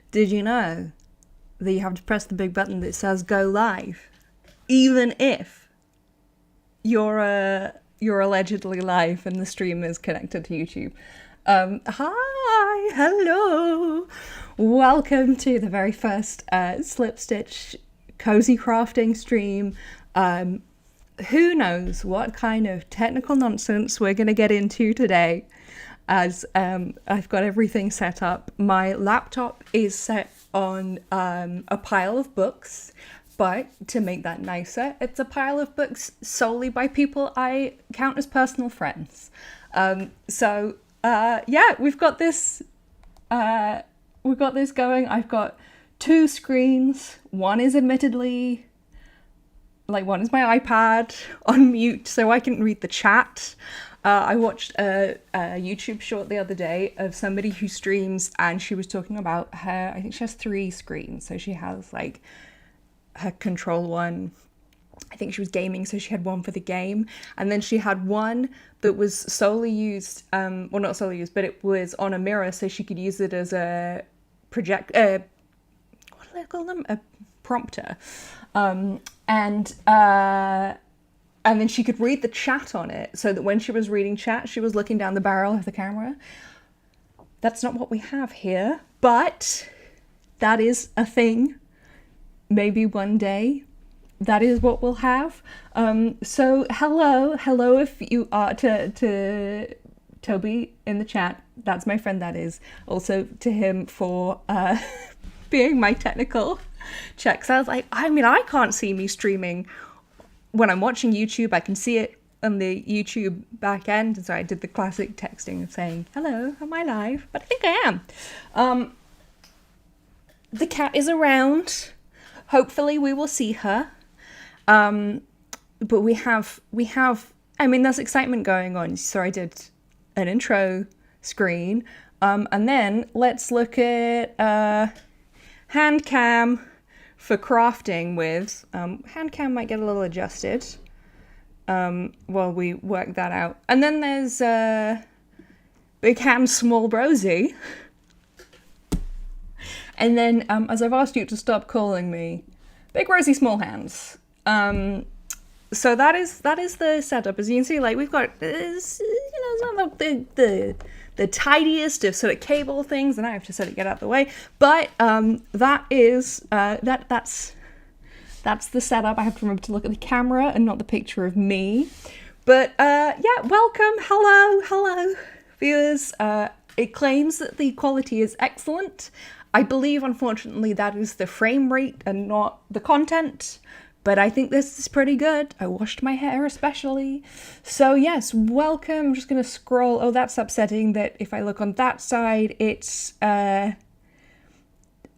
Did you know that you have to press the big button that says go live, even if you're allegedly live and the stream is connected to YouTube? Hi, hello, welcome to the very first Slip Stitch cozy crafting stream. Who knows what kind of technical nonsense we're going to get into today, as I've got everything set up. My laptop is set on a pile of books, but to make that nicer, it's a pile of books solely by people I count as personal friends. Yeah, we've got this going. I've got two screens. One is admittedly, one is my iPad on mute so I can read the chat. I watched a YouTube short the other day of somebody who streams, and she was talking about I think she has 3 screens. So she has like her control one. I think she was gaming, so she had one for the game. And then she had one that was solely used, well, not solely used, but it was on a mirror, so she could use it as a what do they call them? A prompter. And then she could read the chat on it, so that when she was reading chat, she was looking down the barrel of the camera. That's not what we have here, but that is a thing. Maybe one day that is what we'll have. So hello if you are to Toby in the chat. That's my friend, that is. Also to him for being my technical checks. I was like, I can't see me streaming when I'm watching YouTube. I can see it on the YouTube back end. So I did the classic texting of saying, hello, am I live? But I think I am. The cat is around. Hopefully we will see her. But we have, there's excitement going on. So I did an intro screen. And then let's look at hand cam for crafting with. Hand cam might get a little adjusted while we work that out. And then there's big hand small brosy. And then, as I've asked you to stop calling me big rosy small hands. So that is the setup. As you can see, we've got it's not the tidiest of sort of cable things, and I have to sort of get out of the way. But that is that's the setup. I have to remember to look at the camera and not the picture of me. But welcome, hello, viewers. It claims that the quality is excellent. I believe, unfortunately, that is the frame rate and not the content. But I think this is pretty good. I washed my hair especially. So yes, welcome. I'm just going to scroll. Oh, that's upsetting that if I look on that side, it's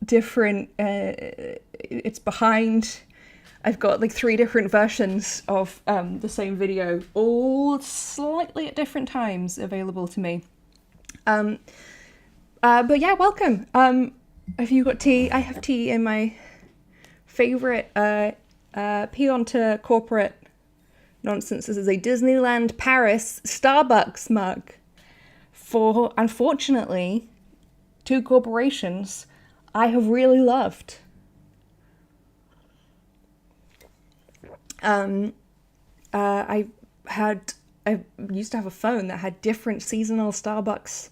different. It's behind. I've got 3 different versions of the same video, all slightly at different times available to me. But yeah, welcome. Have you got tea? I have tea in my favorite peon to corporate nonsense. This is a Disneyland Paris Starbucks mug for, unfortunately, 2 corporations I have really loved. I used to have a phone that had different seasonal Starbucks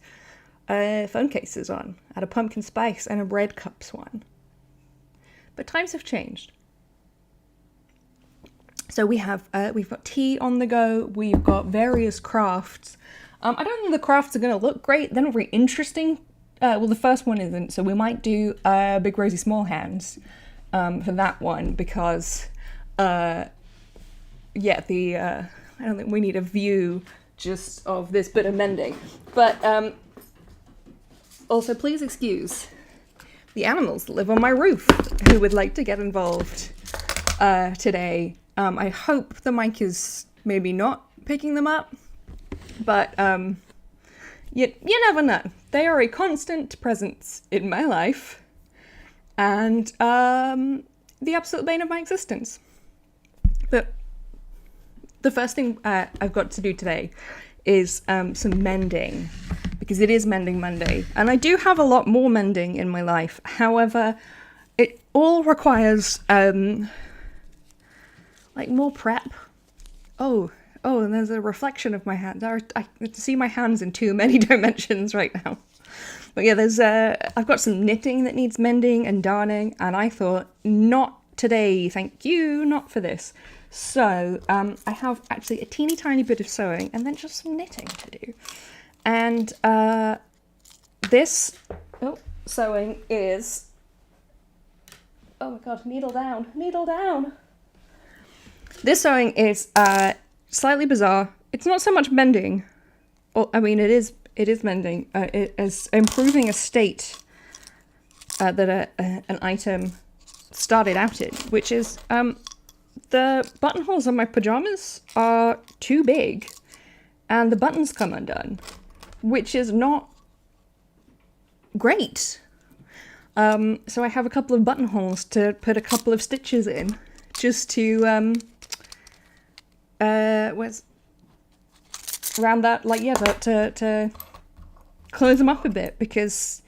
phone cases on. I had a pumpkin spice and a red cups one. But times have changed. So we've got tea on the go. We've got various crafts. I don't think the crafts are going to look great. They're not very interesting. Well, the first one isn't. So we might do Big Rosy Small Hands for that one because, I don't think we need a view just of this bit of mending. But also, please excuse the animals that live on my roof who would like to get involved today. I hope the mic is maybe not picking them up, but you never know. They are a constant presence in my life and the absolute bane of my existence. But the first thing I've got to do today is some mending, because it is Mending Monday. And I do have a lot more mending in my life. However, it all requires, like, more prep. Oh, and there's a reflection of my hand. I can see my hands in too many dimensions right now. But yeah, I've got some knitting that needs mending and darning, and I thought, not today, thank you, not for this. So, I have actually a teeny tiny bit of sewing, and then just some knitting to do. And, this sewing is, oh my god, needle down. This sewing is, slightly bizarre. It's not so much mending. Well, I mean, it is mending. It is improving a state that an item started out in, which is the buttonholes on my pajamas are too big, and the buttons come undone, which is not great. So I have a couple of buttonholes to put a couple of stitches in, just to around that, like, yeah, but to close them up a bit, because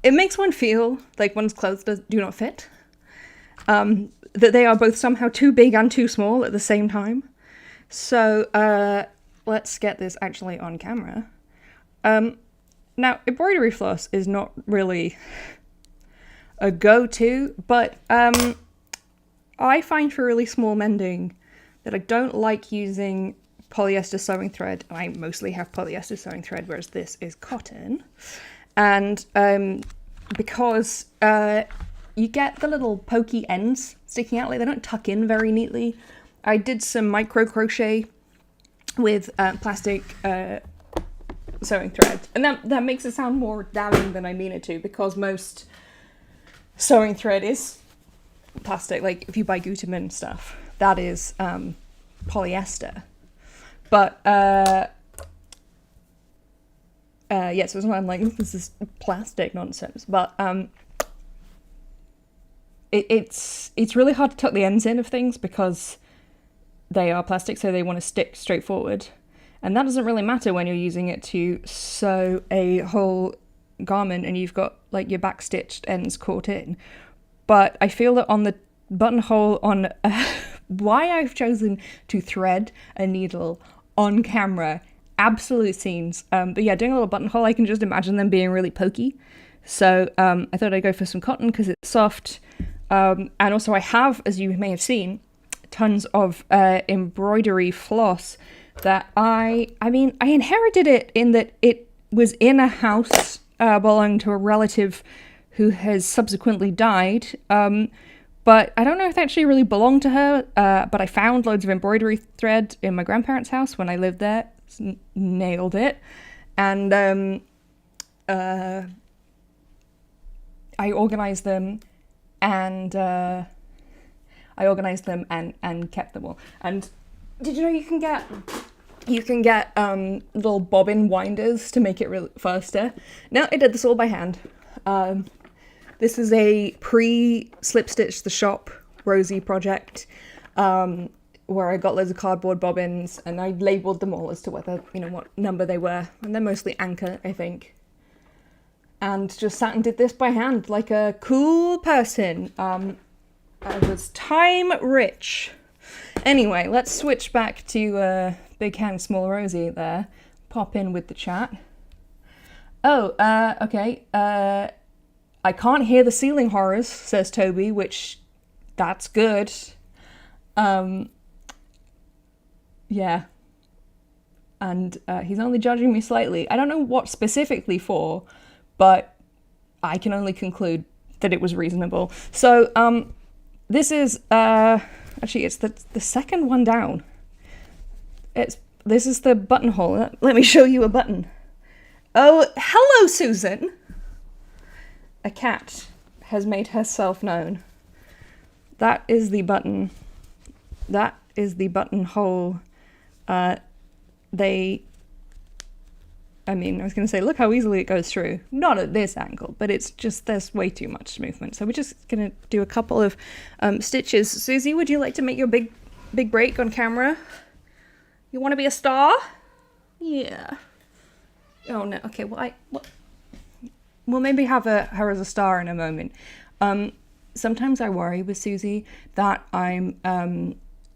it makes one feel like one's clothes do not fit. That they are both somehow too big and too small at the same time. So let's get this actually on camera. Now, embroidery floss is not really a go-to, but I find for really small mending that I don't like using polyester sewing thread. I mostly have polyester sewing thread, whereas this is cotton. And because you get the little pokey ends sticking out, like they don't tuck in very neatly. I did some micro crochet with plastic sewing thread, and that makes it sound more damning than I mean it to, because most sewing thread is plastic. Like if you buy Gutermann stuff, that is polyester. But yeah, so it's not, I'm like, this is plastic nonsense. But it's really hard to tuck the ends in of things because they are plastic, so they want to stick straight forward. And that doesn't really matter when you're using it to sew a whole garment and you've got like your back stitched ends caught in. But I feel that on the buttonhole on why I've chosen to thread a needle on camera, absolute scenes. But yeah, doing a little buttonhole, I can just imagine them being really pokey. So I thought I'd go for some cotton because it's soft. And also I have, as you may have seen, tons of embroidery floss that I inherited it in that it was in a house belonging to a relative who has subsequently died. But I don't know if it actually really belonged to her, but I found loads of embroidery thread in my grandparents' house when I lived there. Nailed it. And I organized them and kept them all. And did you know you can get little bobbin winders to make it really faster? No, I did this all by hand. This is a pre-slip stitch the shop Rosie project, where I got loads of cardboard bobbins and I labelled them all as to whether, you know, what number they were, and they're mostly anchor, I think. And just sat and did this by hand like a cool person. I was time rich. Anyway, let's switch back to Big Hand Small Rosie there. Pop in with the chat. Oh, okay. I can't hear the ceiling horrors, says Toby, which, that's good. Yeah. And he's only judging me slightly. I don't know what specifically for, but I can only conclude that it was reasonable. So, this is, actually, it's the second one down. This is the buttonhole. Let me show you a button. Oh, hello, Susan! A cat has made herself known. That is the button. That is the buttonhole. I was going to say, look how easily it goes through. Not at this angle, but it's just, there's way too much movement. So we're just going to do a couple of stitches. Susie, would you like to make your big break on camera? You want to be a star? Yeah. Oh no. Okay. We'll maybe have her as a star in a moment. Sometimes I worry with Susie that I'm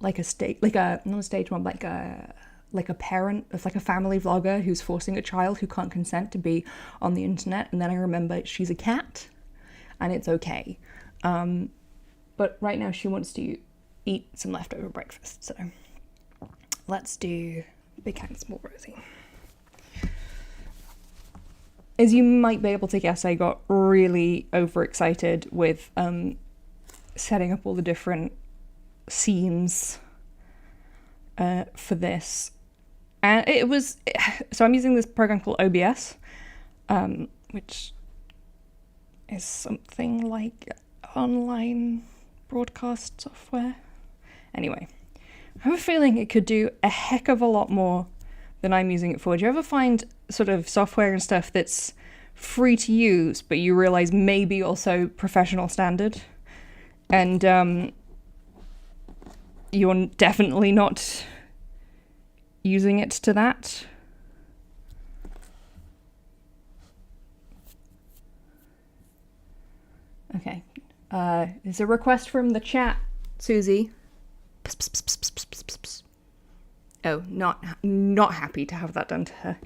like not a stage mom, like a parent, it's like a family vlogger who's forcing a child who can't consent to be on the internet, and then I remember she's a cat, and it's okay. But right now she wants to eat some leftover breakfast, so let's do Big Hand Small Rosie. As you might be able to guess, I got really overexcited with setting up all the different scenes for this. And so I'm using this program called OBS, which is something like online broadcast software. Anyway, I have a feeling it could do a heck of a lot more than I'm using it for. Do you ever find sort of software and stuff that's free to use, but you realize maybe also professional standard? And you're definitely not using it to that? Okay. There's a request from the chat, Susie. Pss, pss, pss, pss, pss, pss, pss. Oh, not happy to have that done to her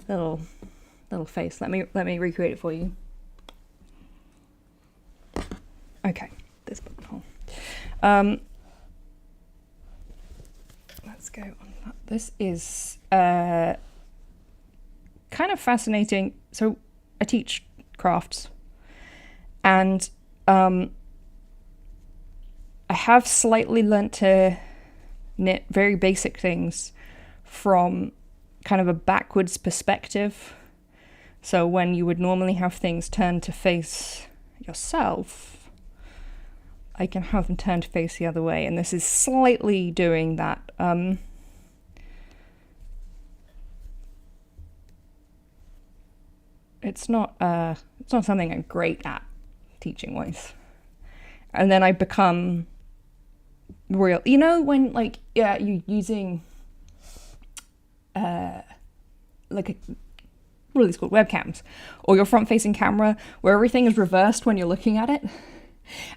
little face. Let me recreate it for you. Okay, this buttonhole. Let's go on that. This is kind of fascinating. So I teach crafts, and I have slightly learnt to knit very basic things from kind of a backwards perspective. So when you would normally have things turned to face yourself, I can have them turned to face the other way, and this is slightly doing that. It's not something I'm great at teaching wise. And then I become real, when you're using like what are these called, webcams, or your front facing camera where everything is reversed when you're looking at it,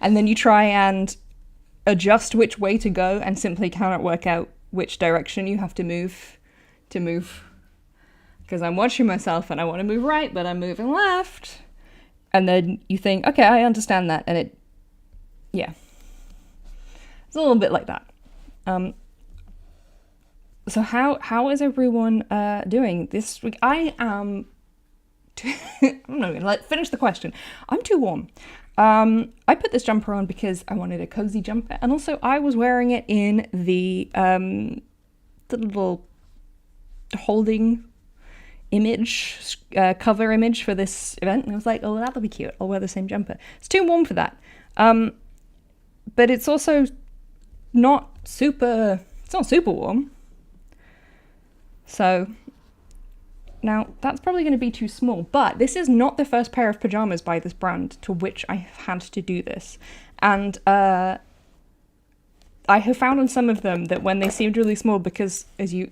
and then you try and adjust which way to go and simply cannot work out which direction you have to move because I'm watching myself and I want to move right but I'm moving left, and then you think, okay, I understand that, and it's a little bit like that. So how is everyone doing this week? I am I'm not gonna finish the question. I'm too warm. I put this jumper on because I wanted a cozy jumper, and also I was wearing it in the little holding image, cover image for this event, and I was like, oh, that'll be cute. I'll wear the same jumper. It's too warm for that. But it's also not super warm. So now that's probably going to be too small, but this is not the first pair of pajamas by this brand to which I have had to do this. And I have found on some of them that when they seemed really small, because as you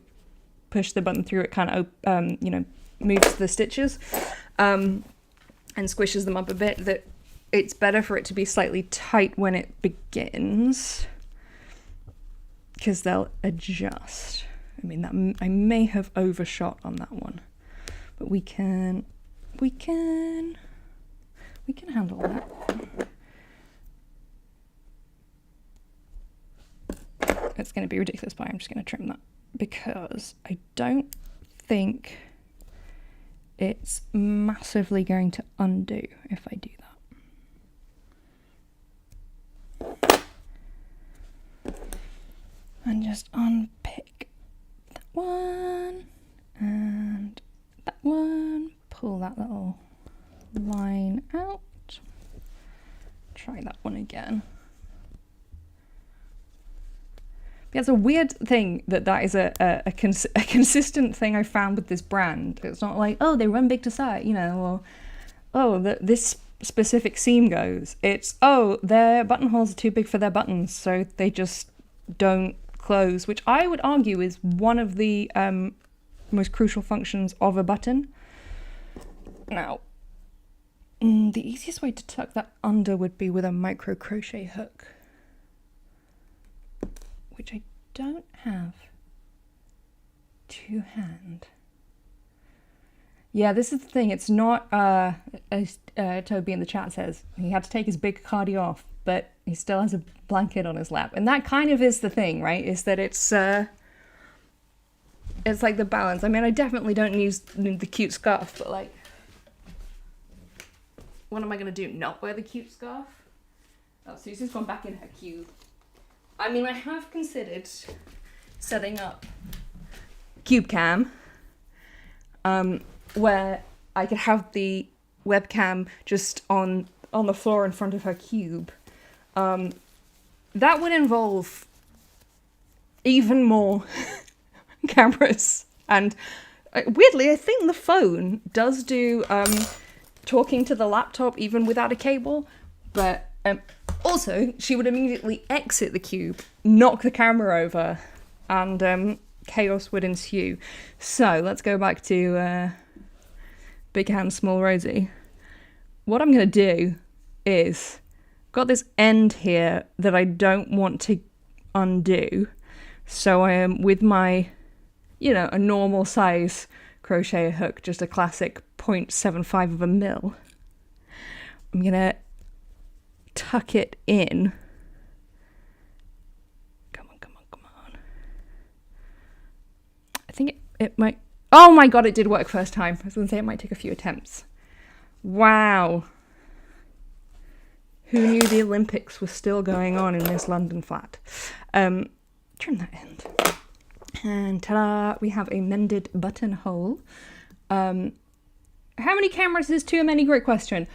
push the button through, it kind of, moves the stitches and squishes them up a bit, that it's better for it to be slightly tight when it begins, because they'll adjust. I mean, that I may have overshot on that one, but we can handle that. It's going to be ridiculous, but I'm just going to trim that because I don't think it's massively going to undo if I do that. And just unpick that one and that one, pull that little line out, try that one again. It's a weird thing that is a consistent thing I found with this brand. It's not like, oh, they run big to size, or oh, this specific seam goes. It's, oh, their buttonholes are too big for their buttons, so they just don't close, which I would argue is one of the most crucial functions of a button. Now, the easiest way to tuck that under would be with a micro crochet hook, which I don't have to hand. Yeah, this is the thing. It's not, as Toby in the chat says, he had to take his big cardi off, but he still has a blanket on his lap. And that kind of is the thing, right? Is that it's like the balance. I mean, I definitely don't use the cute scarf, but like, what am I going to do? Not wear the cute scarf? Oh, Susie's gone back in her cube. I mean, I have considered setting up cube cam, where I could have the webcam just on the floor in front of her cube. That would involve even more cameras. And weirdly, I think the phone does do talking to the laptop even without a cable. But also, she would immediately exit the cube, knock the camera over, and chaos would ensue. So let's go back to Big Hand Small Rosie. What I'm going to do is, got this end here that I don't want to undo. So I am with my, a normal size crochet hook, just a classic 0.75 of a mil. I'm going to tuck it in. Come on. I think it might... Oh my god, it did work first time. I was going to say it might take a few attempts. Wow. Who knew the Olympics was still going on in this London flat? Trim that end. And ta-da, we have a mended buttonhole. How many cameras is too many? Great question.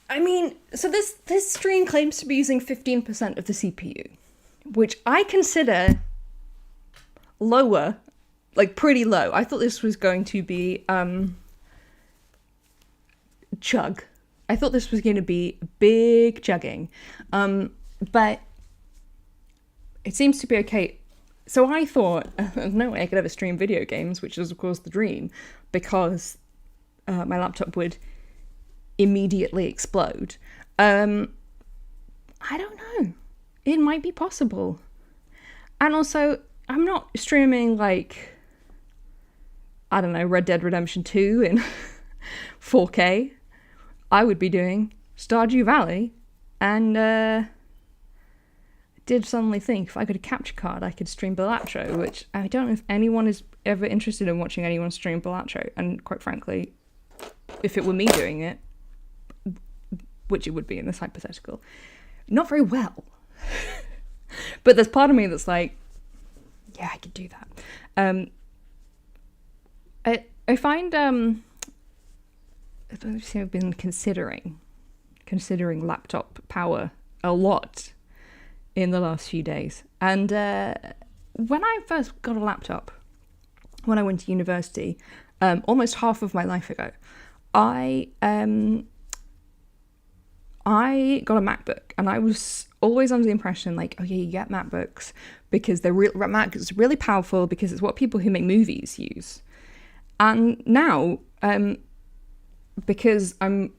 I mean, so this stream claims to be using 15% of the CPU, which I consider lower, like pretty low. I thought this was going to be chug. I thought this was going to be big chugging, but it seems to be okay. So I thought, there's no way I could ever stream video games, which is of course the dream, because my laptop would immediately explode. I don't know. It might be possible. And also, I'm not streaming like, I don't know, Red Dead Redemption 2 in 4K. I would be doing Stardew Valley, and did suddenly think if I got a capture card, I could stream Balatro, which I don't know if anyone is ever interested in watching anyone stream Balatro. And quite frankly, if it were me doing it, which it would be in this hypothetical, not very well. But there's part of me that's like, yeah, I could do that. I find I've been considering laptop power a lot in the last few days. And when I first got a laptop, when I went to university, almost half of my life ago, I got a MacBook, and I was always under the impression like, okay, you get MacBooks because Mac is really powerful because it's what people who make movies use. And now, because I'm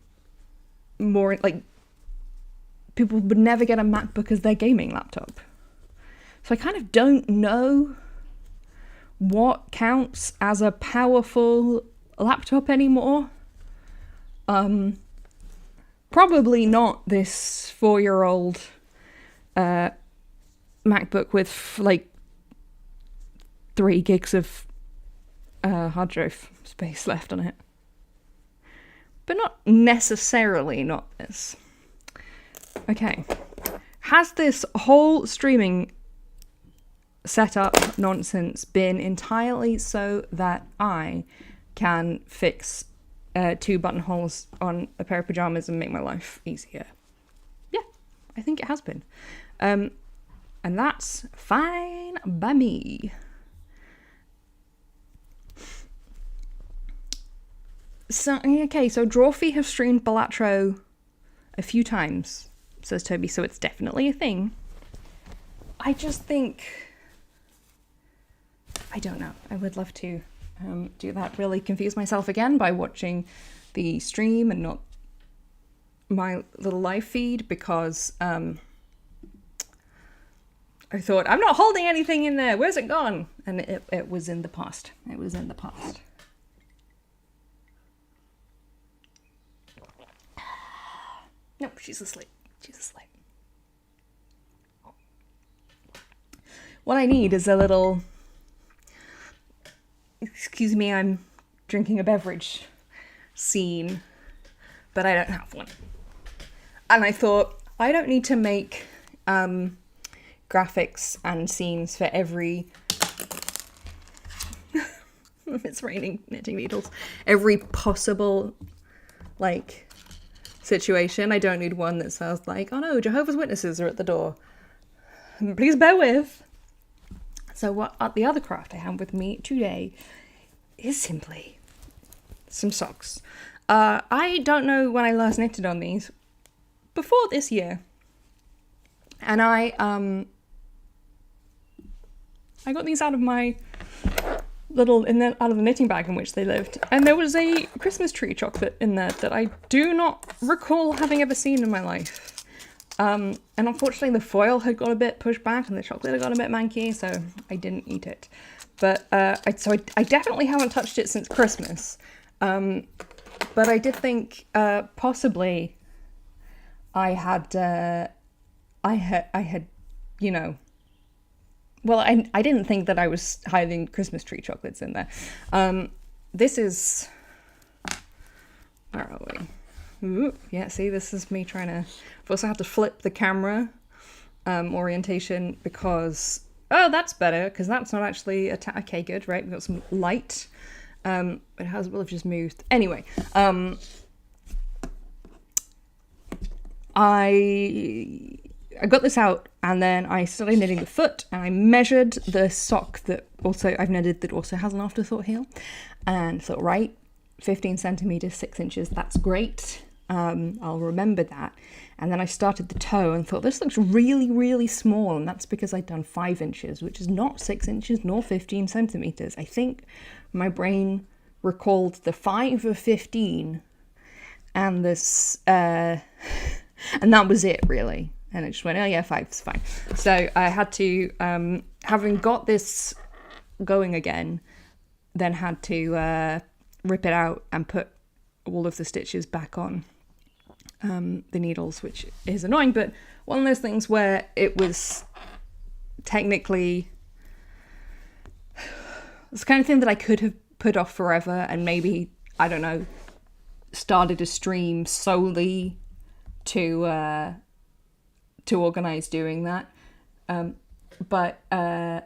more like, people would never get a MacBook as their gaming laptop. So I kind of don't know what counts as a powerful laptop anymore. Probably not this 4-year-old MacBook with like 3 gigs of hard drive space left on it. But not necessarily not this. Okay. Has this whole streaming setup nonsense been entirely so that I can fix 2 buttonholes on a pair of pajamas and make my life easier? Yeah, I think it has been. And that's fine by me. So, okay, so Drawfee have streamed Balatro a few times, says Toby, so it's definitely a thing. I just think, I don't know, I would love to do that really confuse myself again by watching the stream and not my little live feed, because I thought, I'm not holding anything in there, where's it gone? And it was in the past. It was in the past. Nope, she's asleep. She's asleep. What I need is a little, excuse me, I'm drinking a beverage scene, but I don't have one. And I thought, I don't need to make graphics and scenes for every, it's raining knitting needles, every possible, like, situation. I don't need one that says like, oh no, Jehovah's Witnesses are at the door. Please bear with. So what the other craft I have with me today is simply some socks. I don't know when I last knitted on these. Before this year. And I got these out of my little, out of the knitting bag in which they lived. And there was a Christmas tree chocolate in there that I do not recall having ever seen in my life. And unfortunately the foil had got a bit pushed back and the chocolate had got a bit manky, so I didn't eat it. But I definitely haven't touched it since Christmas. But I did think possibly I had, you know, well, I didn't think that I was hiding Christmas tree chocolates in there. This is, where are we? Ooh, yeah, see, this is me trying to, I've also had to flip the camera orientation because, oh, that's better, because that's not actually, okay, good, right, we've got some light, but it will have just moved. Anyway, I got this out and then I started knitting the foot and I measured the sock that also I've knitted that also has an afterthought heel and thought, right, 15 centimeters, 6 inches, that's great. I'll remember that. And then I started the toe and thought, this looks really, really small. And that's because I'd done 5 inches, which is not 6 inches nor 15 centimeters. I think my brain recalled the 5 of 15 and this, and that was it really. And it just went, oh yeah, 5 is fine. So I had to, having got this going again, then had to rip it out and put all of the stitches back on the needles, which is annoying, but one of those things where it was technically it's the kind of thing that I could have put off forever and maybe, I don't know, started a stream solely to organize doing that. But yeah,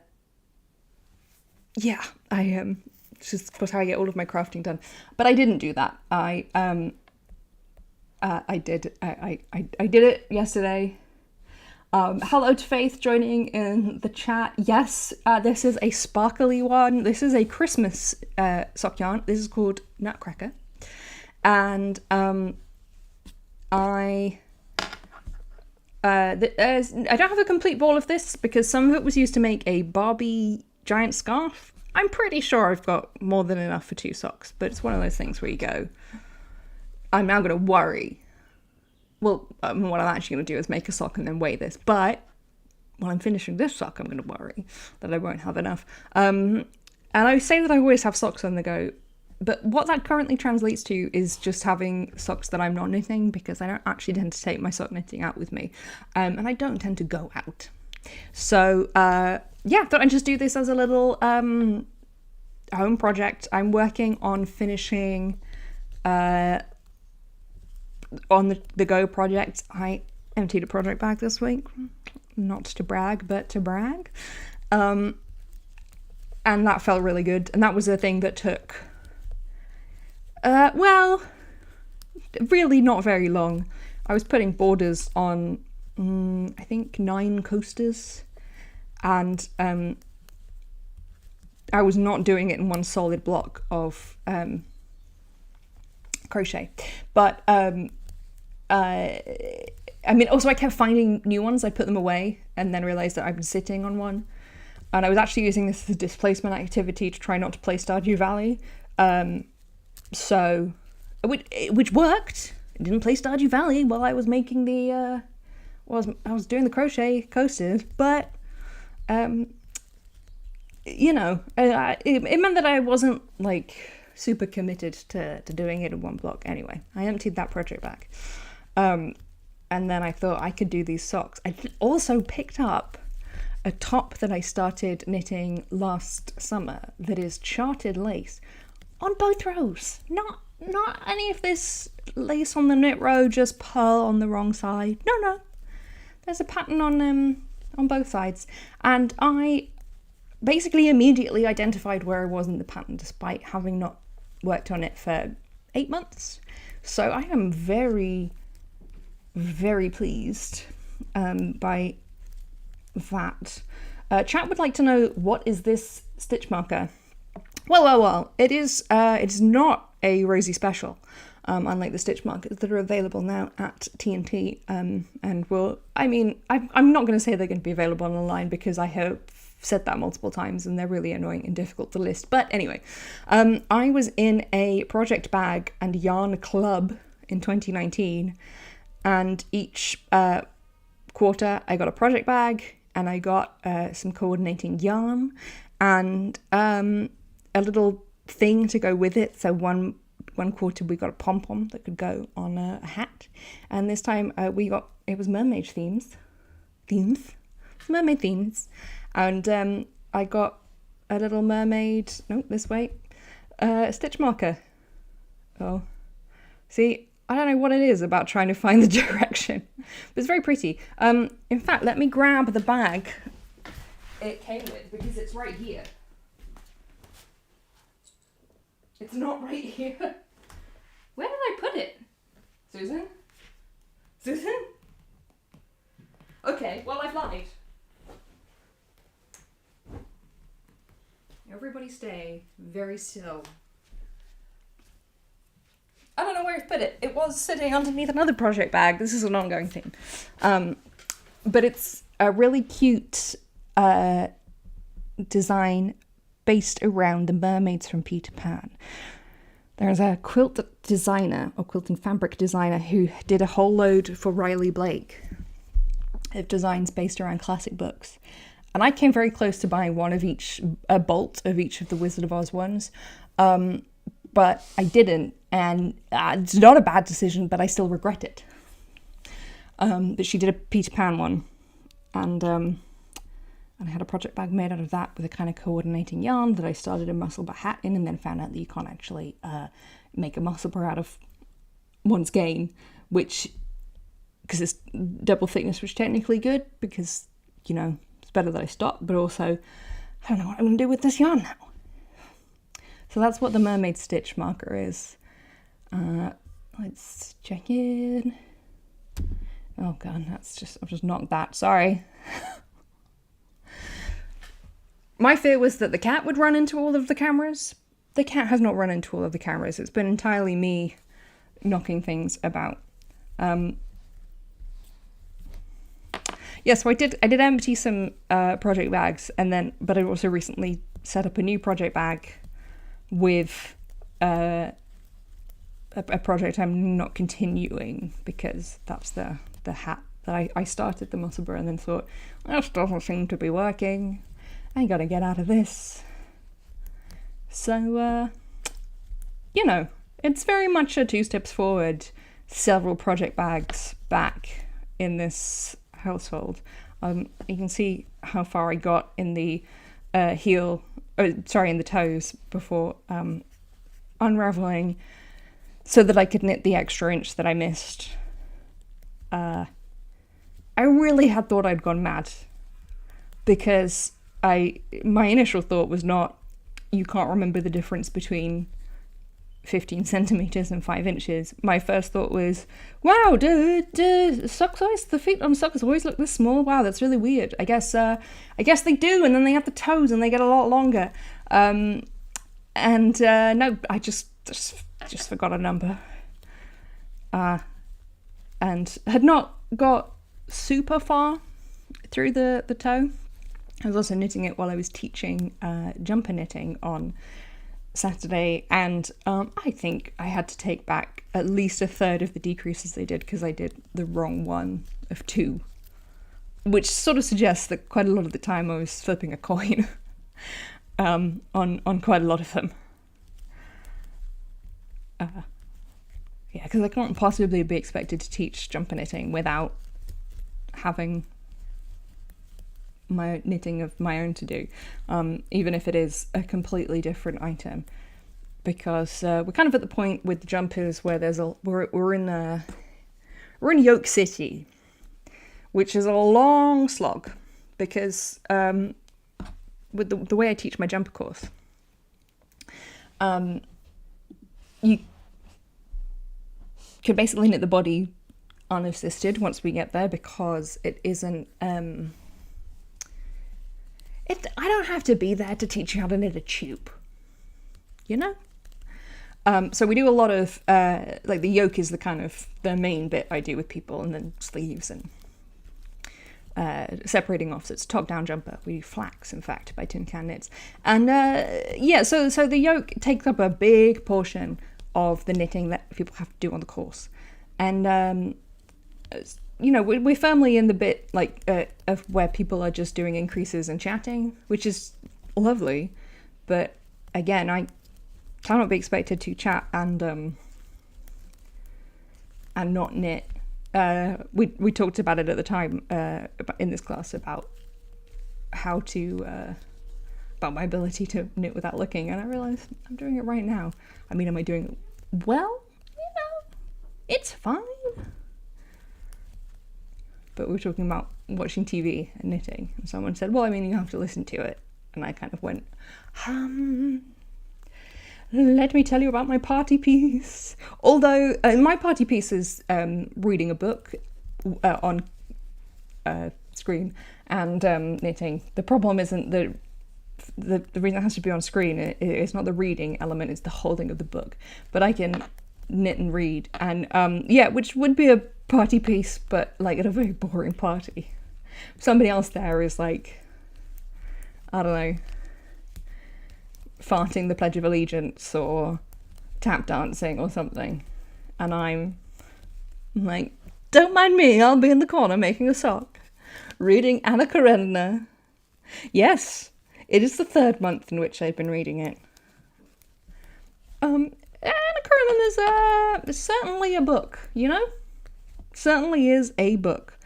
it's just how I get all of my crafting done. But I didn't do that. I did it yesterday. Hello to Faith joining in the chat. Yes, this is a sparkly one. This is a Christmas sock yarn. This is called Nutcracker. And I don't have a complete ball of this because some of it was used to make a Barbie giant scarf. I'm pretty sure I've got more than enough for 2 socks, but it's one of those things where you go, I'm now going to worry. Well, what I'm actually going to do is make a sock and then weigh this, but when I'm finishing this sock, I'm going to worry that I won't have enough. And I say that I always have socks on the go, but what that currently translates to is just having socks that I'm not knitting, because I don't actually tend to take my sock knitting out with me, and I don't tend to go out. So, yeah, thought I'd just do this as a little home project. I'm working on finishing on the Go project. I emptied a project bag this week. Not to brag, but to brag. And that felt really good. And that was a thing that took, well, really not very long. I was putting borders on, I think 9 coasters. And I was not doing it in one solid block of crochet. But I mean, also I kept finding new ones. I put them away and then realized that I've been sitting on one. And I was actually using this as a displacement activity to try not to play Stardew Valley. So, which worked. I didn't play Stardew Valley while I was making the, I was doing the crochet coasters, but, you know, it meant that I wasn't, like, super committed to doing it in one block. Anyway, I emptied that project bag. And then I thought I could do these socks. I also picked up a top that I started knitting last summer that is charted lace on both rows. Not any of this lace on the knit row, just purl on the wrong side. No. There's a pattern on both sides. And I basically immediately identified where I was in the pattern despite having not worked on it for 8 months. So I am very, very pleased by that. Chat would like to know, what is this stitch marker? Well, it's not a Rosie special, unlike the stitch markers that are available now at TNT, and I'm not going to say they're going to be available online because I have said that multiple times and they're really annoying and difficult to list. But anyway, I was in a project bag and yarn club in 2019, and each quarter I got a project bag and I got some coordinating yarn and a little thing to go with it. So one quarter we got a pom-pom that could go on a hat, and this time it was mermaid mermaid themes, and I got a little mermaid, this way, stitch marker. Oh, see, I don't know what it is about trying to find the direction, but it's very pretty. In fact, let me grab the bag it came with because it's right here. It's not right here. Where did I put it? Susan? Okay, well, I've lied. Everybody stay very still. I don't know where I've put it. It was sitting underneath another project bag. This is an ongoing thing. But it's a really cute design based around the mermaids from Peter Pan. There's a quilt designer, or quilting fabric designer, who did a whole load for Riley Blake of designs based around classic books. And I came very close to buying a bolt of each of the Wizard of Oz ones. But I didn't, and it's not a bad decision, but I still regret it. But she did a Peter Pan one, and I had a project bag made out of that with a kind of coordinating yarn that I started a musselburr hat in, and then found out that you can't actually make a musselburr out of one's game, which, because it's double thickness, which is technically good, because, you know, it's better that I stop, but also, I don't know what I'm going to do with this yarn now. So that's what the mermaid stitch marker is. Let's check in. Oh god, I've just knocked that, sorry. My fear was that the cat would run into all of the cameras. The cat has not run into all of the cameras. It's been entirely me knocking things about. Yeah, so I did empty some project bags, but I also recently set up a new project bag with a project I'm not continuing, because that's the hat that I started the musselburr and then thought, this doesn't seem to be working. I gotta get out of this. So, you know, it's very much a 2 steps forward, several project bags back in this household. You can see how far I got in the in the toes before unraveling, so that I could knit the extra inch that I missed. I really had thought I'd gone mad, because my initial thought was not, you can't remember the difference between 15 centimeters and 5 inches. My first thought was, wow, do sock size, the feet on socks always look this small? Wow, that's really weird. I guess they do, and then they have the toes and they get a lot longer. No, I just forgot a number. And had not got super far through the toe. I was also knitting it while I was teaching jumper knitting on Saturday, and I think I had to take back at least a third of the decreases they did because I did the wrong one of 2, which sort of suggests that quite a lot of the time I was flipping a coin on quite a lot of them. Yeah, because I can't possibly be expected to teach jumper knitting without having my knitting of my own to do, even if it is a completely different item, because we're kind of at the point with the jumpers where we're in Yoke City, which is a long slog, because with the way I teach my jumper course, you can basically knit the body unassisted once we get there, because it isn't I don't have to be there to teach you how to knit a tube, you know? So we do a lot of, like the yoke is the main bit I do with people, and then sleeves and separating off. So it's top-down jumper. We do flax, in fact, by Tin Can Knits. And so the yoke takes up a big portion of the knitting that people have to do on the course. And we're firmly in the bit of where people are just doing increases and chatting, which is lovely. But again, I cannot be expected to chat and not knit. We talked about it at the time in this class about how to about my ability to knit without looking, and I realized I'm doing it right now. I mean, am I doing it well? It's fine. But we were talking about watching TV and knitting, and someone said, well, I mean, you have to listen to it. And I kind of went, let me tell you about my party piece. Although my party piece is reading a book on screen and knitting. The problem isn't the reason it has to be on screen. It's not the reading element, it's the holding of the book. But I can knit and read, and which would be a party piece, but like at a very boring party. Somebody else there is like, I don't know, farting the Pledge of Allegiance or tap dancing or something, and I'm like, don't mind me, I'll be in the corner making a sock, reading Anna Karenina. Yes, it is the 3rd month in which I've been reading it. Anna Karenina is certainly a book, you know? Certainly is a book.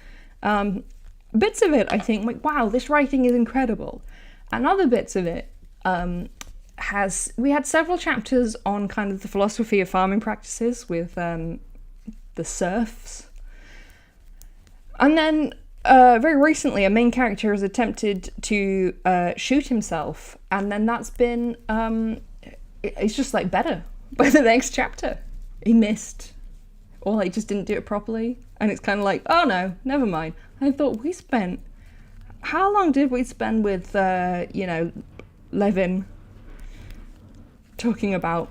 Bits of it I think, like, wow, this writing is incredible. And other bits of it we had several chapters on kind of the philosophy of farming practices with the serfs. And then very recently a main character has attempted to shoot himself, and then that's been it's just like better by the next chapter. He missed, or like just didn't do it properly, and it's kind of like, oh no, never mind. I thought how long did we spend with Levin talking about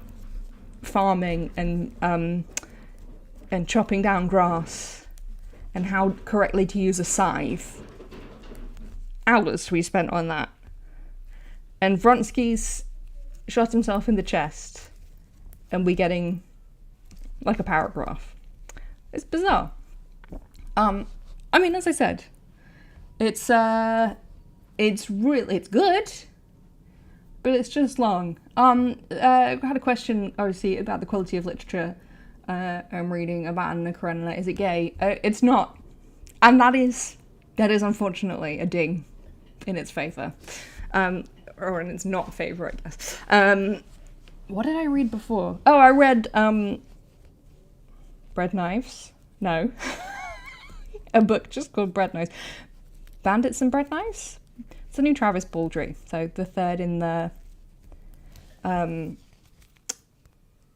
farming and chopping down grass and how correctly to use a scythe. Hours we spent on that. And Vronsky's shot himself in the chest, and we getting like a paragraph. It's bizarre. I mean, as I said, it's good, but it's just long. I had a question, obviously, about the quality of literature I'm reading about Anna Karenina. Is it gay? It's not. And that is unfortunately a ding in its favour. Or in its not favour, I guess. What did I read before? Oh, I read Bread Knives. No. A book just called Bread Knives. Bandits and Bread Knives? It's a new Travis Baldry. So the 3rd in the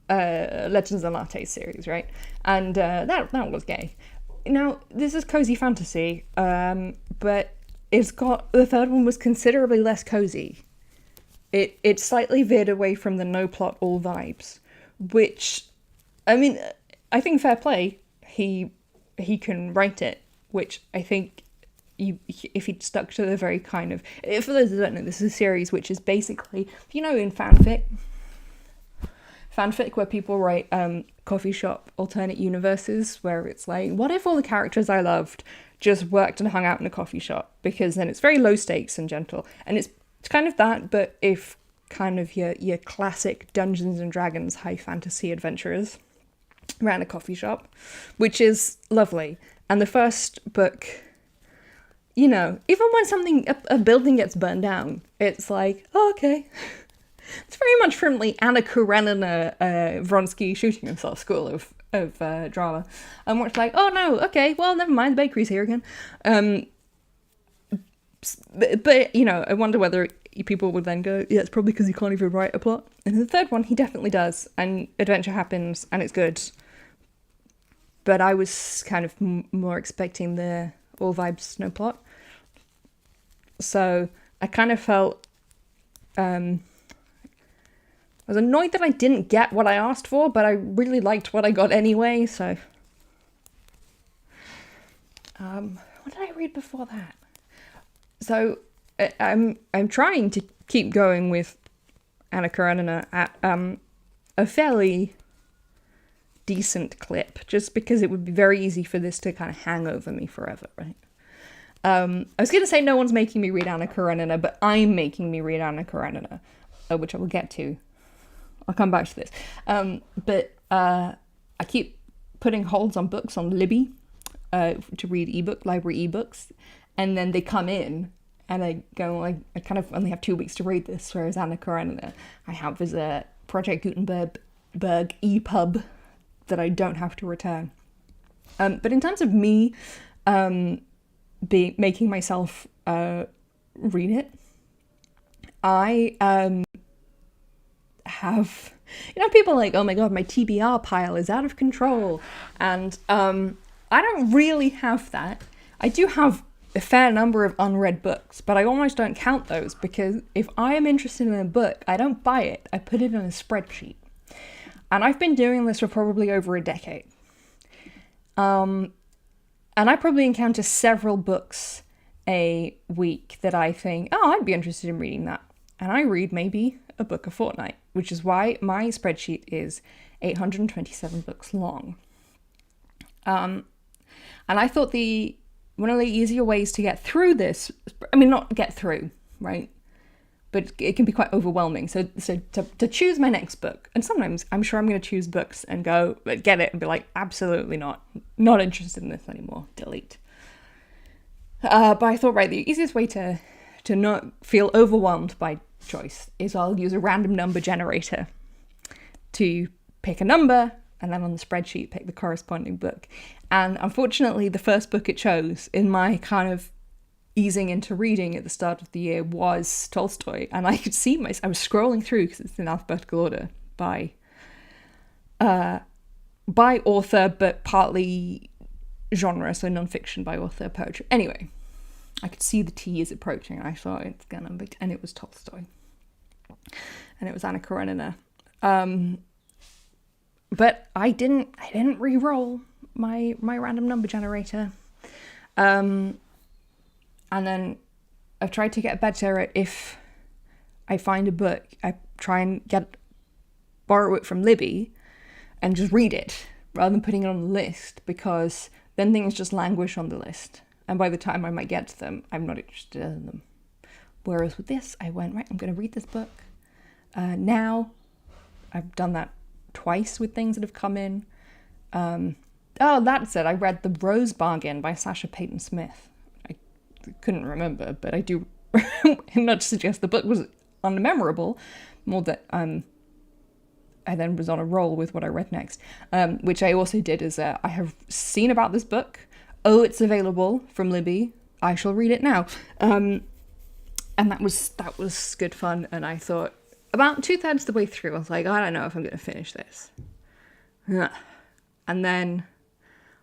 Legends and Latte series, right? And that was gay. Now, this is cozy fantasy, but the 3rd one was considerably less cozy. It slightly veered away from the no plot, all vibes, which, I mean, I think fair play. He can write it, which I think if he'd stuck to the very kind of, for those who don't know, this is a series which is basically, you know, in fanfic where people write coffee shop alternate universes, where it's like, what if all the characters I loved just worked and hung out in a coffee shop? Because then it's very low stakes and gentle, and it's kind of that, but if kind of your classic Dungeons and Dragons high fantasy adventurers around a coffee shop, which is lovely. And the first book, you know, even when a building gets burned down, it's like, oh, okay. It's very much from the Anna Karenina Vronsky shooting himself school of drama. And we're like, oh no, okay, well, never mind, the bakery's here again. But, you know, I wonder whether people would then go, yeah, it's probably because he can't even write a plot. And in the third one, he definitely does, and adventure happens, and it's good. But I was kind of more expecting the all vibes, no plot. So I kind of felt... I was annoyed that I didn't get what I asked for, but I really liked what I got anyway, so... what did I read before that? So I'm trying to keep going with Anna Karenina at a fairly decent clip, just because it would be very easy for this to kind of hang over me forever, right? I was going to say no one's making me read Anna Karenina, but I'm making me read Anna Karenina, which I will get to. I'll come back to this. But I keep putting holds on books on Libby to read library ebooks, and then they come in, and I go, like, I kind of only have 2 weeks to read this, whereas Anna Karenina I have as a Project Gutenberg EPUB that I don't have to return. But in terms of me making myself read it, I have, you know, people are like, oh my god, my TBR pile is out of control, and I don't really have that. I do have a fair number of unread books, but I almost don't count those, because if I am interested in a book, I don't buy it, I put it in a spreadsheet. And I've been doing this for probably over a decade. And I probably encounter several books a week that I think, oh, I'd be interested in reading that. And I read maybe a book a fortnight, which is why my spreadsheet is 827 books long. And I thought one of the easier ways to get through this, I mean, not get through, right? But it can be quite overwhelming. So to choose my next book, and sometimes I'm sure I'm going to choose books and go, get it, and be like, absolutely not interested in this anymore, delete. But I thought, right, the easiest way to not feel overwhelmed by choice is I'll use a random number generator to pick a number, and then on the spreadsheet pick the corresponding book. And unfortunately, the first book it chose in my kind of easing into reading at the start of the year was Tolstoy, and I could see I was scrolling through, because it's in alphabetical order by author, but partly genre, so non-fiction by author, poetry. Anyway, I could see the T is approaching, and I thought it's gonna be, and it was Tolstoy, and it was Anna Karenina. But I didn't re-roll my random number generator. And then I've tried to get better at, if I find a book, I try and borrow it from Libby and just read it rather than putting it on the list, because then things just languish on the list. And by the time I might get to them, I'm not interested in them. Whereas with this, I went, right, I'm going to read this book. Now, I've done that twice with things that have come in. That's it. I read The Rose Bargain by Sasha Payton Smith. Couldn't remember, but I do not suggest the book was unmemorable, more that I then was on a roll with what I read next, which I also did is I have seen about this book. Oh, it's available from Libby. I shall read it now. And that was good fun. And I thought about 2/3 of the way through, I was like, I don't know if I'm going to finish this. And then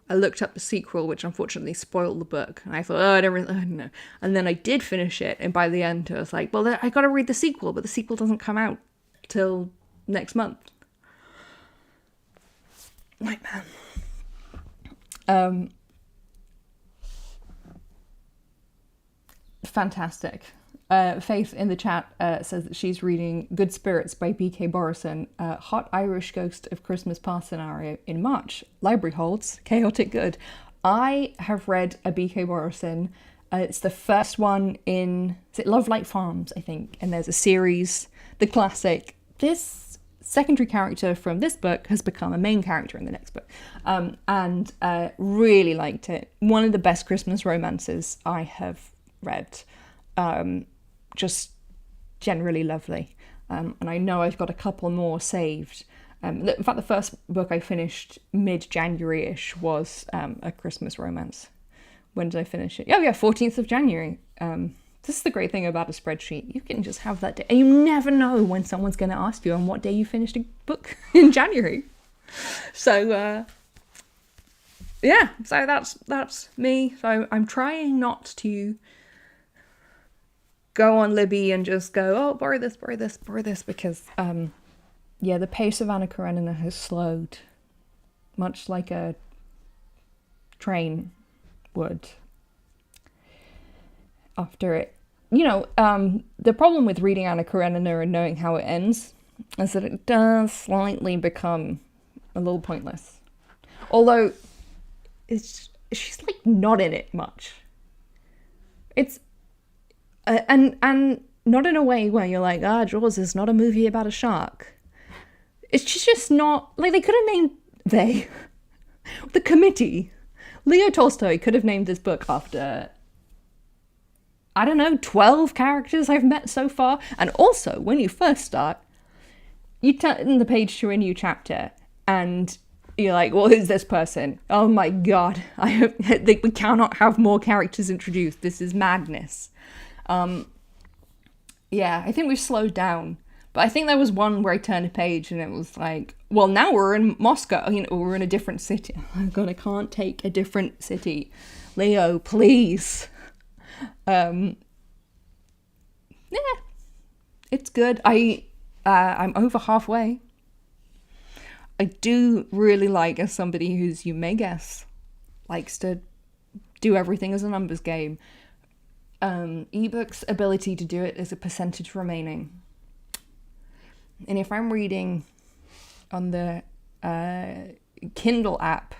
I looked up the sequel, which unfortunately spoiled the book. And I thought, I don't know. And then I did finish it. And by the end, I was like, well, I got to read the sequel. But the sequel doesn't come out till next month. Nightmare. fantastic. Faith in the chat says that she's reading Good Spirits by B.K. Borison, Hot Irish Ghost of Christmas Past scenario in March. Library holds, chaotic good. I have read a B.K. Borison. It's the first one in, is it Love Light Farms, I think? And there's a series, the classic. This secondary character from this book has become a main character in the next book. And really liked it. One of the best Christmas romances I have read. Just generally lovely. And I know I've got a couple more saved. In fact, the first book I finished mid-January-ish was a Christmas romance. When did I finish it? Oh yeah, 14th of January. This is the great thing about a spreadsheet. You can just have that day. And you never know when someone's going to ask you on what day you finished a book in January. So, yeah, so that's me. So I'm trying not to go on Libby and just go, oh, borrow this, because, the pace of Anna Karenina has slowed, much like a train would after it. The problem with reading Anna Karenina and knowing how it ends is that it does slightly become a little pointless. Although, she's like not in it much. It's and not in a way where you're like, Jaws is not a movie about a shark. It's just not, like, they could have named, the committee, Leo Tolstoy could have named this book after, 12 characters I've met so far. And also, when you first start, you turn the page to a new chapter, and you're like, well, who's this person? Oh my god, we cannot have more characters introduced. This is madness. I think we've slowed down, but I think there was one where I turned a page and it was like, well, now we're in Moscow, we're in a different city. Oh my god, I can't take a different city. Leo, please. It's good. I'm over halfway. I do really like, as somebody who's, you may guess, likes to do everything as a numbers game, ebook's ability to do it is a percentage remaining. And if I'm reading on the Kindle app,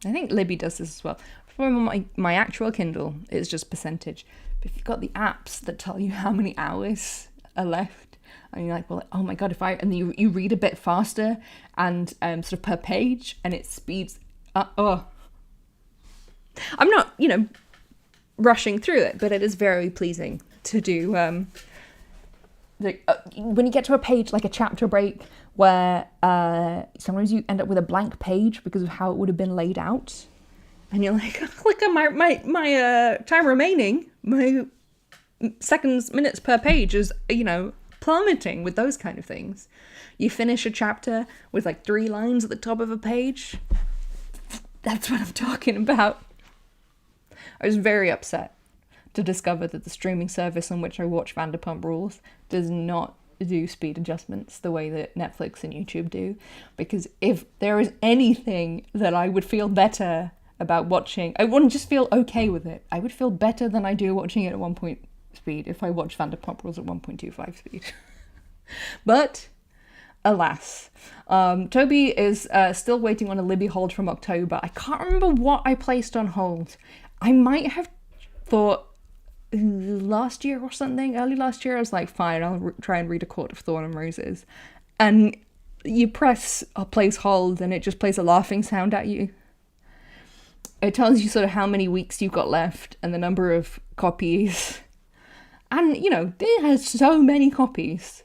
I think Libby does this as well. If I'm on my actual Kindle, it's just percentage. But if you've got the apps that tell you how many hours are left, and you're like, well, oh my god, and you read a bit faster and sort of per page, and it speeds up. I'm not, rushing through it, but it is very pleasing to do. When you get to a page, like a chapter break, where sometimes you end up with a blank page because of how it would have been laid out, and you're like, look at my time remaining, my minutes per page is plummeting with those kind of things. You finish a chapter with like 3 lines at the top of a page. That's what I'm talking about. I was very upset to discover that the streaming service on which I watch Vanderpump Rules does not do speed adjustments the way that Netflix and YouTube do. Because if there is anything that I would feel better about watching, I wouldn't just feel okay with it. I would feel better than I do watching it at 1 point speed if I watch Vanderpump Rules at 1.25 speed. But alas, Toby is still waiting on a Libby hold from October. I can't remember what I placed on hold. I might have thought last year or something, early last year, I was like, fine, I'll try and read A Court of Thorn and Roses. And you press place hold and it just plays a laughing sound at you. It tells you sort of how many weeks you've got left and the number of copies. And, it has so many copies.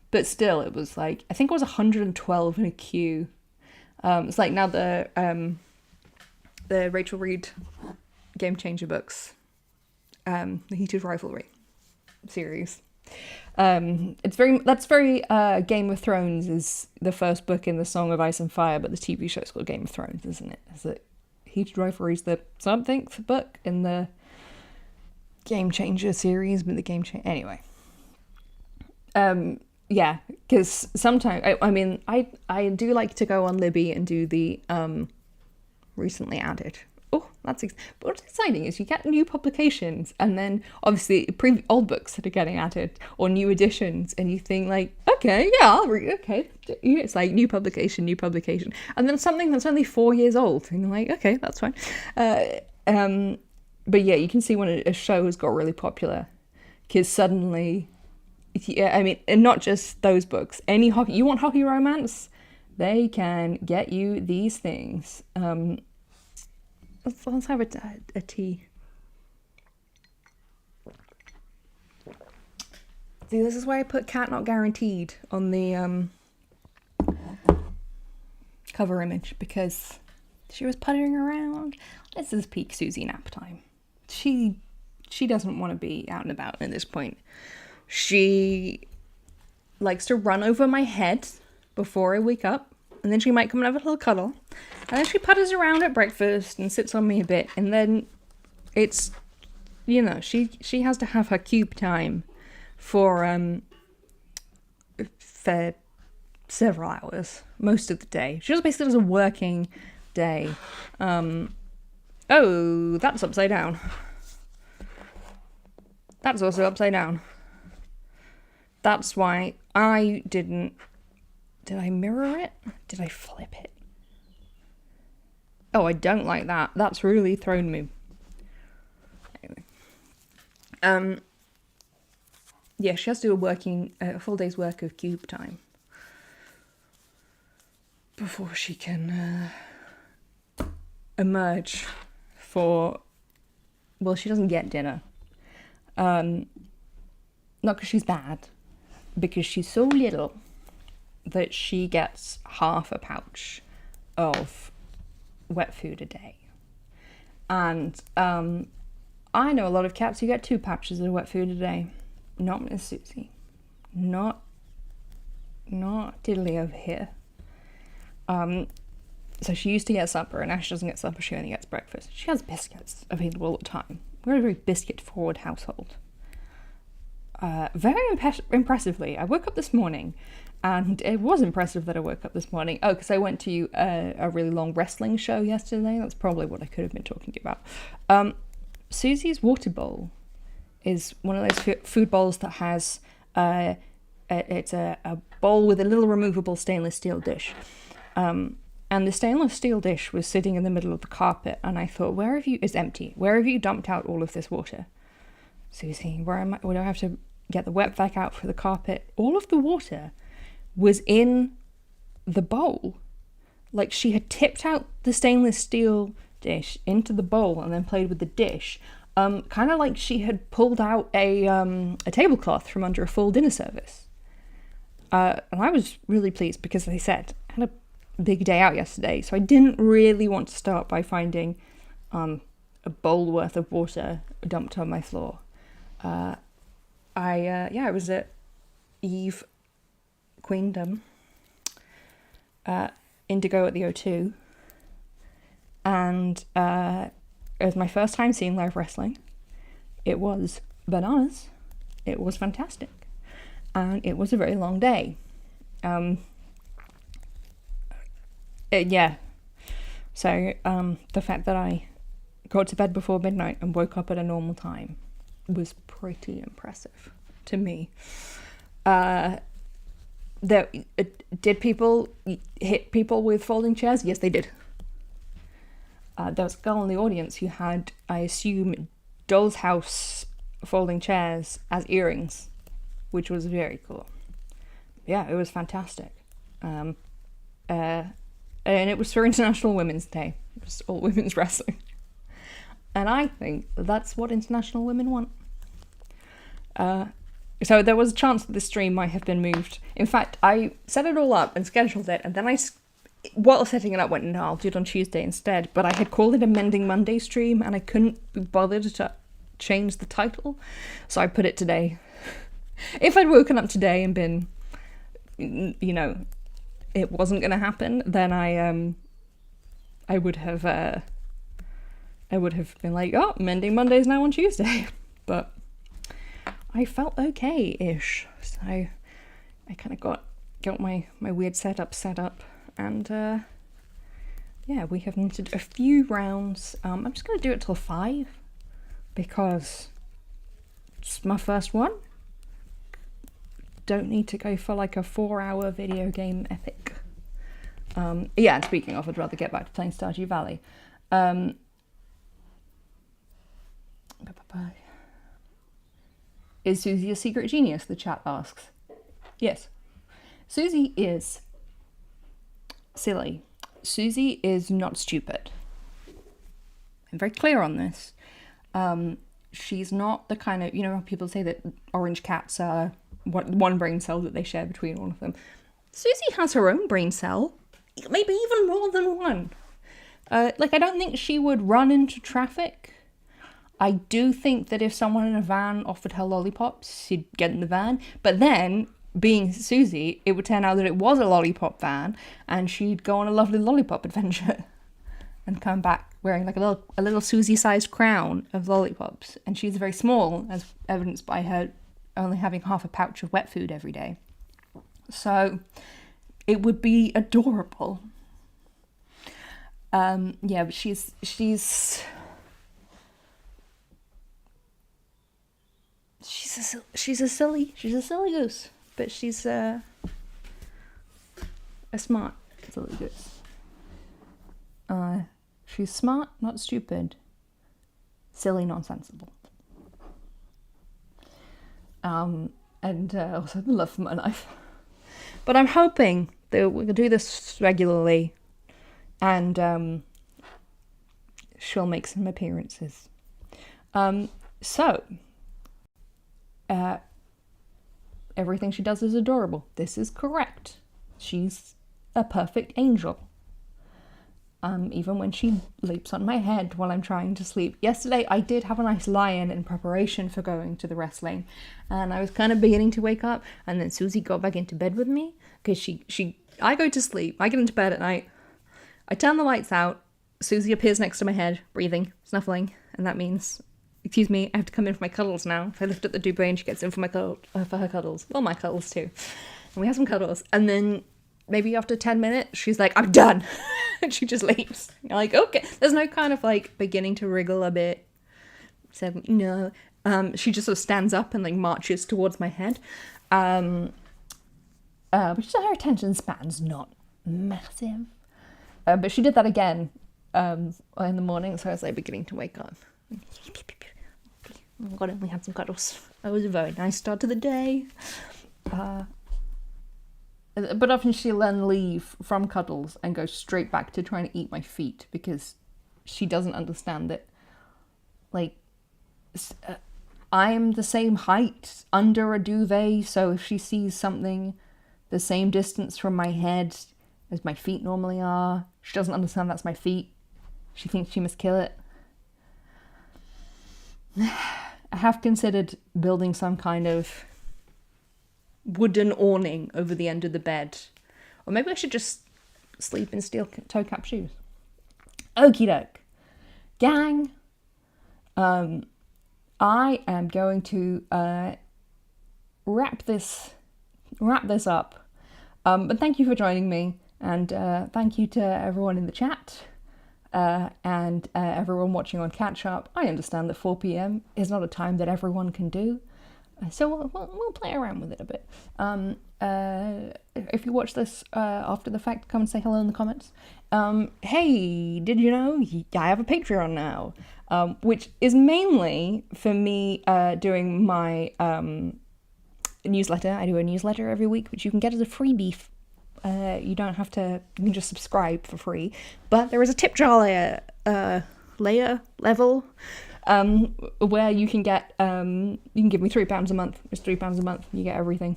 But still, it was like, I think it was 112 in a queue. It's like now the Rachel Reed Game Changer books, the Heated Rivalry series. That's very Game of Thrones is the first book in the Song of Ice and Fire, but the TV show's called Game of Thrones, isn't it? Is it Heated Rivalry is the something book in the Game Changer series, but the Game Changer anyway. Yeah, because sometimes I do like to go on Libby and do the recently added oh, but what's exciting is you get new publications, and then obviously old books that are getting added or new editions, and you think like, okay, yeah, I'll read. Okay, it's like new publication, and then something that's only 4 years old, and you're like, okay, that's fine. But yeah, you can see when a show has got really popular, because suddenly, yeah, I mean, and not just those books. Any hockey, you want hockey romance, they can get you these things. Let's have a tea. See, this is why I put cat not guaranteed on the cover image, because she was puttering around. This is peak Susie nap time. She doesn't want to be out and about at this point. She likes to run over my head before I wake up, and then she might come and have a little cuddle, and then she putters around at breakfast and sits on me a bit, and then it's, you know, she has to have her cube time for several hours, most of the day. She just basically does a working day. Oh, that's upside down. That's also upside down. That's why I didn't... Did I mirror it? Did I flip it? Oh, I don't like that. That's really thrown me. Anyway. Yeah, she has to do a full day's work of cube time before she can emerge for... Well, she doesn't get dinner. Not because she's bad, because she's so little that she gets half a pouch of wet food a day. And I know a lot of cats who get 2 pouches of wet food a day. Not Miss Susie. Not Diddley over here. So she used to get supper, and now she doesn't get supper, she only gets breakfast. She has biscuits available all the time. We're a very biscuit-forward household. Very impressively, I woke up this morning, and it was impressive that I woke up this morning. Oh, because I went to a really long wrestling show yesterday. That's probably what I could have been talking about. Susie's water bowl is one of those food bowls that has... it's a bowl with a little removable stainless steel dish. And the stainless steel dish was sitting in the middle of the carpet, and I thought, it's empty. Where have you dumped out all of this water? Susie, would I have to get the wet vac out for the carpet? All of the water was in the bowl. Like, she had tipped out the stainless steel dish into the bowl and then played with the dish. Kind of like she had pulled out a tablecloth from under a full dinner service. And I was really pleased because, as I said, I had a big day out yesterday, so I didn't really want to start by finding a bowl worth of water dumped on my floor. I was at Eve Queendom, Indigo at the O2, and it was my first time seeing live wrestling. It was bananas. It was fantastic. And it was a very long day. So the fact that I got to bed before midnight and woke up at a normal time was pretty impressive to me. Did people hit people with folding chairs? Yes, they did. There was a girl in the audience who had, I assume, doll's house folding chairs as earrings, which was very cool. Yeah, it was fantastic. And it was for International Women's Day. It was all women's wrestling. And I think that's what international women want. So there was a chance that this stream might have been moved. In fact, I set it all up and scheduled it, and then while setting it up, went, no, I'll do it on Tuesday instead. But I had called it a Mending Monday stream, and I couldn't be bothered to change the title, so I put it today. If I'd woken up today and been, it wasn't going to happen, then I would have been like, oh, Mending Monday's now on Tuesday. But I felt okay-ish, so I kind of got my weird setup set up, and yeah, we have knitted a few rounds. I'm just going to do it till 5 because it's my first one. Don't need to go for like a 4-hour video game epic. Yeah, and speaking of, I'd rather get back to playing Stardew Valley. Is Susie a secret genius? The chat asks. Yes. Susie is silly. Susie is not stupid. I'm very clear on this. She's not the kind of, you know, people say that orange cats are one brain cell that they share between all of them. Susie has her own brain cell, maybe even more than one. Like, I don't think she would run into traffic. I do think that if someone in a van offered her lollipops, she'd get in the van. But then, being Susie, it would turn out that it was a lollipop van, and she'd go on a lovely lollipop adventure and come back wearing like a little Susie-sized crown of lollipops. And she's very small, as evidenced by her only having half a pouch of wet food every day. So it would be adorable. Yeah, but she's a silly goose, but she's a smart silly goose. She's smart, not stupid. Silly, not sensible. And also the love for my life. But I'm hoping that we can do this regularly, and she'll make some appearances. So everything she does is adorable. This is correct. She's a perfect angel. Even when she leaps on my head while I'm trying to sleep. Yesterday I did have a nice lie-in in preparation for going to the wrestling, and I was kind of beginning to wake up, and then Susie got back into bed with me, because I go to sleep, I get into bed at night, I turn the lights out, Susie appears next to my head, breathing, snuffling, and that means, excuse me, I have to come in for my cuddles now. If I lift up the duvet and she gets in for her cuddles. Well, my cuddles too. And we have some cuddles, and then maybe after 10 minutes, she's like, I'm done. And she just leaves. You're like, okay. There's no kind of like beginning to wriggle a bit. So, no. She just sort of stands up and like marches towards my head. But her attention span's not massive. But she did that again in the morning, so I was like beginning to wake up. Oh my god, and we had some cuddles. It was a very nice start to the day. But often she'll then leave from cuddles and go straight back to trying to eat my feet, because she doesn't understand that, like, I'm the same height under a duvet, so if she sees something the same distance from my head as my feet normally are, she doesn't understand that's my feet. She thinks she must kill it. I have considered building some kind of wooden awning over the end of the bed. Or maybe I should just sleep in steel toe cap shoes. Okie doke. Gang, I am going to wrap this up. But thank you for joining me, and thank you to everyone in the chat, and everyone watching on catch up. I understand that 4 p.m. is not a time that everyone can do. So we'll play around with it a bit. If you watch this after the fact, come and say hello in the comments. Hey, did you know I have a Patreon now? Which is mainly for me doing my newsletter. I do a newsletter every week, which you can get as a freebie. You don't have to, you can just subscribe for free. But there is a tip jar level, where you can get, you can give me £3 a month. It's £3 a month, you get everything.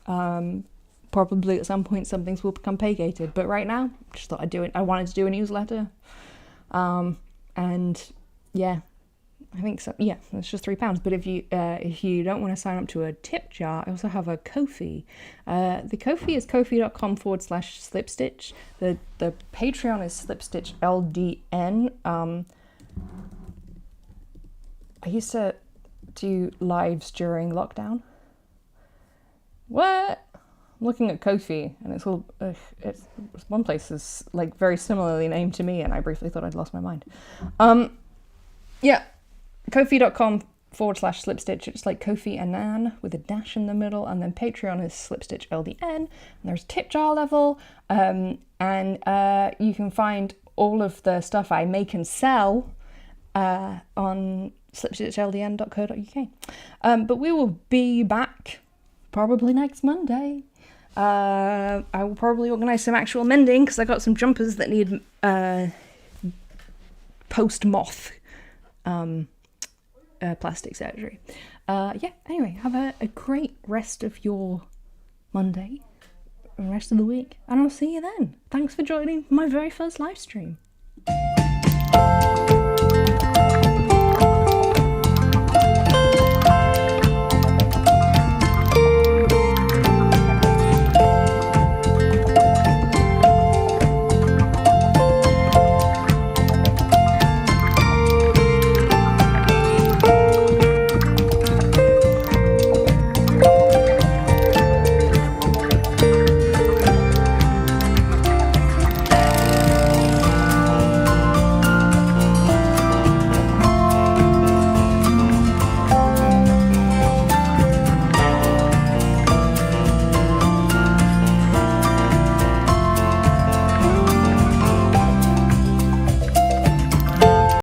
Probably at some point some things will become pay-gated, but right now, just thought I'd do it. I wanted to do a newsletter, and yeah, I think so. Yeah, it's just £3. But if you don't want to sign up to a tip jar, I also have a Ko-fi. The Ko-fi is ko-fi.com/slipstitch. The Patreon is slipstitch LDN. I used to do lives during lockdown. What? I'm looking at Ko-fi, and it's all it's one place is like very similarly named to me, and I briefly thought I'd lost my mind. Yeah, Ko-fi.com/slipstitch. It's like Ko-fi Anan with a dash in the middle, and then Patreon is slipstitch LDN. And there's a tip jar level, and you can find all of the stuff I make and sell on slipstitchldn.co.uk. But we will be back probably next Monday. I will probably organise some actual mending because I got some jumpers that need post-moth plastic surgery. Yeah, anyway, have a great rest of your Monday and rest of the week, and I'll see you then. Thanks for joining my very first live stream.